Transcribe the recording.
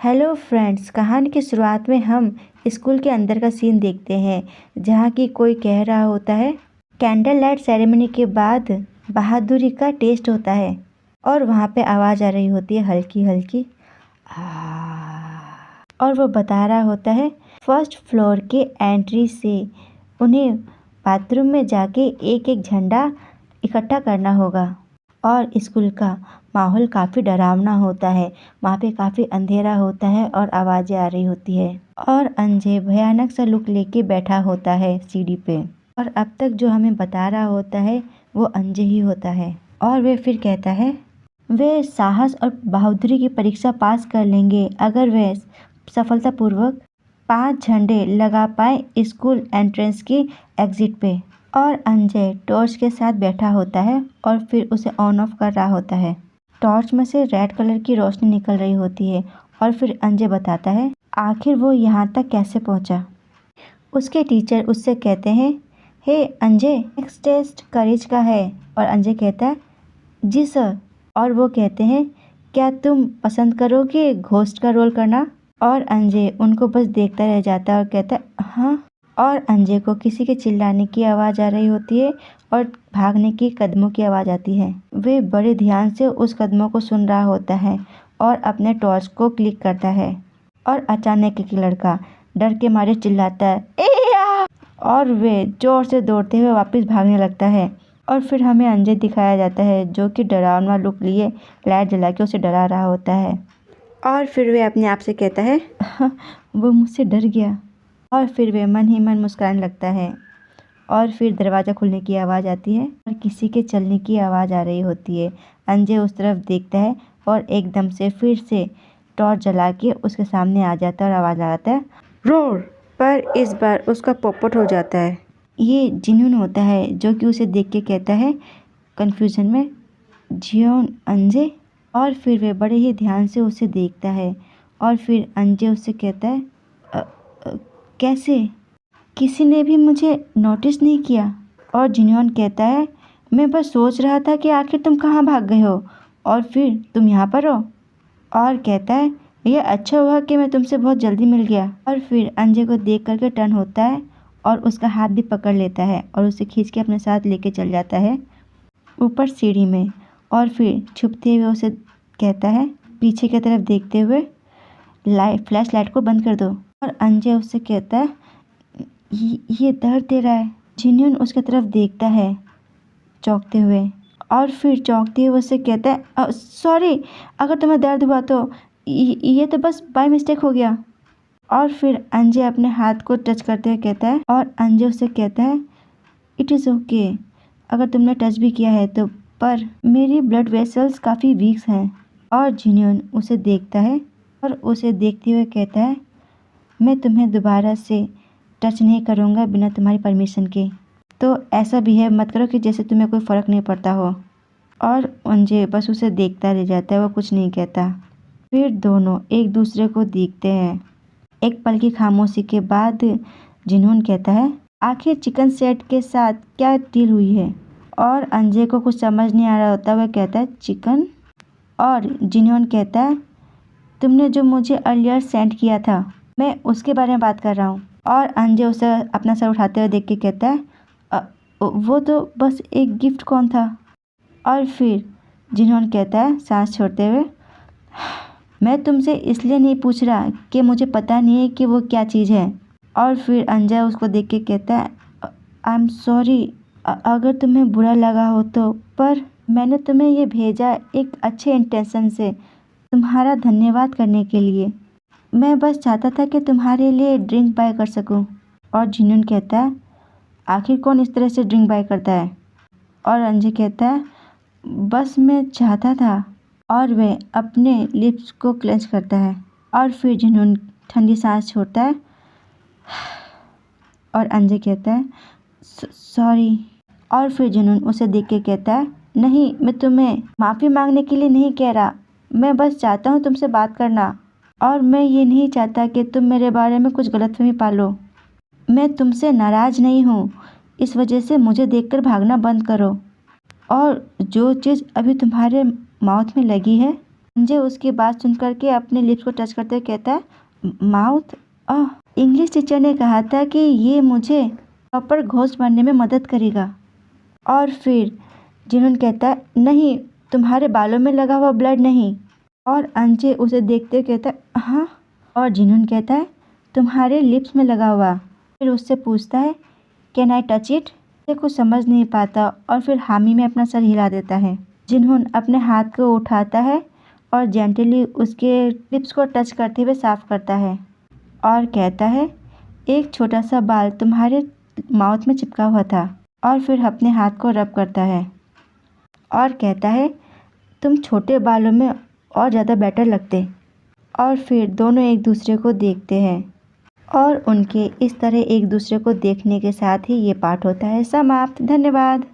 Hello friends, कहानी की शुरुआत में हम स्कूल के अंदर का सीन देखते हैं जहाँ की कोई कह रहा होता है कैंडल लाइट सेरेमनी के बाद बहादुरी का टेस्ट होता है और वहाँ पे आवाज़ आ रही होती है हल्की हल्की और वो बता रहा होता है फर्स्ट फ्लोर के एंट्री से उन्हें बाथरूम में जाके एक एक झंडा इकट्ठा करना होगा। और स्कूल का माहौल काफ़ी डरावना होता है, वहाँ पे काफ़ी अंधेरा होता है और आवाज़ें आ रही होती है और अंजय भयानक सा लुक लेके बैठा होता है सीढ़ी पे। और अब तक जो हमें बता रहा होता है वो अंजय ही होता है। और वे फिर कहता है वे साहस और बहादुरी की परीक्षा पास कर लेंगे अगर वे सफलतापूर्वक 5 झंडे लगा पाए स्कूल एंट्रेंस की एग्जिट पे। और अंजय टॉर्च के साथ बैठा होता है और फिर उसे ऑन ऑफ कर रहा होता है। टॉर्च में से रेड कलर की रोशनी निकल रही होती है और फिर अंजय बताता है आखिर वो यहाँ तक कैसे पहुँचा। उसके टीचर उससे कहते हैं हे अंजय, नेक्स्ट टेस्ट करेज का है। और अंजय कहता है जी सर। और वो कहते हैं क्या तुम पसंद करोगे घोस्ट का रोल करना। और अंजय उनको बस देखता रह जाता है और कहता है हाँ। और अंजय को किसी के चिल्लाने की आवाज़ आ रही होती है और भागने की कदमों की आवाज़ आती है। वे बड़े ध्यान से उस कदमों को सुन रहा होता है और अपने टॉर्च को क्लिक करता है। और अचानक एक लड़का डर के मारे चिल्लाता है एया! और वे जोर से दौड़ते हुए वापस भागने लगता है। और फिर हमें अंजय दिखाया जाता है जो कि डरावना लुक लिए लाइट जला के उसे डरा रहा होता है। और फिर वे अपने आप से कहता है वो मुझसे डर गया। और फिर वे मन ही मन मुस्कुराने लगता है। और फिर दरवाज़ा खुलने की आवाज़ आती है और किसी के चलने की आवाज़ आ रही होती है। अंजय उस तरफ देखता है और एकदम से फिर से टॉर्च जला के उसके सामने आ जाता है और आवाज़ लगाता है रोर। पर इस बार उसका पोपट हो जाता है। ये जिन्होन होता है जो कि उसे देख के कहता है कन्फ्यूज़न में जियोन अंजय। और फिर वे बड़े ही ध्यान से उसे देखता है और फिर अंजय उससे कहता है कैसे किसी ने भी मुझे नोटिस नहीं किया। और जिन्होंने कहता है मैं बस सोच रहा था कि आखिर तुम कहाँ भाग गए हो और फिर तुम यहाँ पर हो। और कहता है यह अच्छा हुआ कि मैं तुमसे बहुत जल्दी मिल गया। और फिर अंजय को देख करके टर्न होता है और उसका हाथ भी पकड़ लेता है और उसे खींच के अपने साथ लेके चल जाता है ऊपर सीढ़ी में। और फिर छुपते हुए उसे कहता है पीछे की तरफ देखते हुए फ्लैश लाइट को बंद कर दो। और अंजय उससे कहता है ये दर्द दे रहा है। जिन्होन उसकी तरफ देखता है चौंकते हुए और फिर चौंकते हुए उससे कहता है सॉरी, अगर तुम्हें दर्द हुआ तो ये तो बस बाय मिस्टेक हो गया। और फिर अंजय अपने हाथ को टच करते हुए कहता है और अंजय उससे कहता है इट इज़ ओके अगर तुमने टच भी किया है तो, पर मेरी ब्लड वेसल्स काफ़ी वीक हैं। और जिन्होन उसे देखता है और उसे देखते हुए कहता है मैं तुम्हें दोबारा से टच नहीं करूँगा बिना तुम्हारी परमिशन के, तो ऐसा बिहेव मत करो कि जैसे तुम्हें कोई फ़र्क नहीं पड़ता हो। और अंजय बस उसे देखता रह जाता है, वो कुछ नहीं कहता। फिर दोनों एक दूसरे को देखते हैं। एक पल की खामोशी के बाद जिन्होन कहता है आखिर चिकन सेट के साथ क्या डील हुई है। और अंजय को कुछ समझ नहीं आ रहा होता, वह कहता है चिकन। और जिन्होन कहता है तुमने जो मुझे अर्लियर सेंड किया था मैं उसके बारे में बात कर रहा हूँ। और अंजय उसे अपना सर उठाते हुए देख के कहता है वो तो बस एक गिफ्ट कौन था। और फिर जिन्होंने कहता है सांस छोड़ते हुए मैं तुमसे इसलिए नहीं पूछ रहा कि मुझे पता नहीं है कि वो क्या चीज़ है। और फिर अंजय उसको देख के कहता है आई एम सॉरी अगर तुम्हें बुरा लगा हो तो, पर मैंने तुम्हें ये भेजा एक अच्छे इंटेंशन से तुम्हारा धन्यवाद करने के लिए। मैं बस चाहता था कि तुम्हारे लिए ड्रिंक बाय कर सकूं। और जिन्होंने कहता है आखिर कौन इस तरह से ड्रिंक बाय करता है। और अंजय कहता है बस मैं चाहता था। और वह अपने लिप्स को क्लेंच करता है। और फिर जिन्होंने ठंडी सांस छोड़ता है और अंजय कहता है सॉरी। और फिर जिन्होंने उसे देख के कहता है नहीं, मैं तुम्हें माफ़ी मांगने के लिए नहीं कह रहा, मैं बस चाहता हूँ तुमसे बात करना। और मैं ये नहीं चाहता कि तुम मेरे बारे में कुछ गलतफहमी पालो। मैं तुमसे नाराज़ नहीं हूँ, इस वजह से मुझे देखकर भागना बंद करो। और जो चीज़ अभी तुम्हारे माउथ में लगी है अंजय उसकी बात सुन करके अपने लिप्स को टच करते हुए कहता है, माउथ। इंग्लिश टीचर ने कहा था कि ये मुझे प्रॉपर घोस्ट बनने में मदद करेगा। और फिर जिन्होन कहता है, नहीं, तुम्हारे बालों में लगा हुआ ब्लड नहीं। और अंजय उसे देखते हुए कहता है, हाँ। और जिन्होन कहता है, तुम्हारे लिप्स में लगा हुआ। फिर उससे पूछता है, कैन आई टच इट? ये कुछ समझ नहीं पाता और फिर हामी में अपना सर हिला देता है। जिन्होन अपने हाथ को उठाता है और जेंटली उसके लिप्स को टच करते हुए साफ करता है और कहता है, एक छोटा सा बाल तुम्हारे माउथ में चिपका हुआ था। और फिर अपने हाथ को रब करता है और कहता है, तुम छोटे बालों में और ज़्यादा बेटर लगते। और फिर दोनों एक दूसरे को देखते हैं और उनके इस तरह एक दूसरे को देखने के साथ ही ये पाठ होता है समाप्त। धन्यवाद।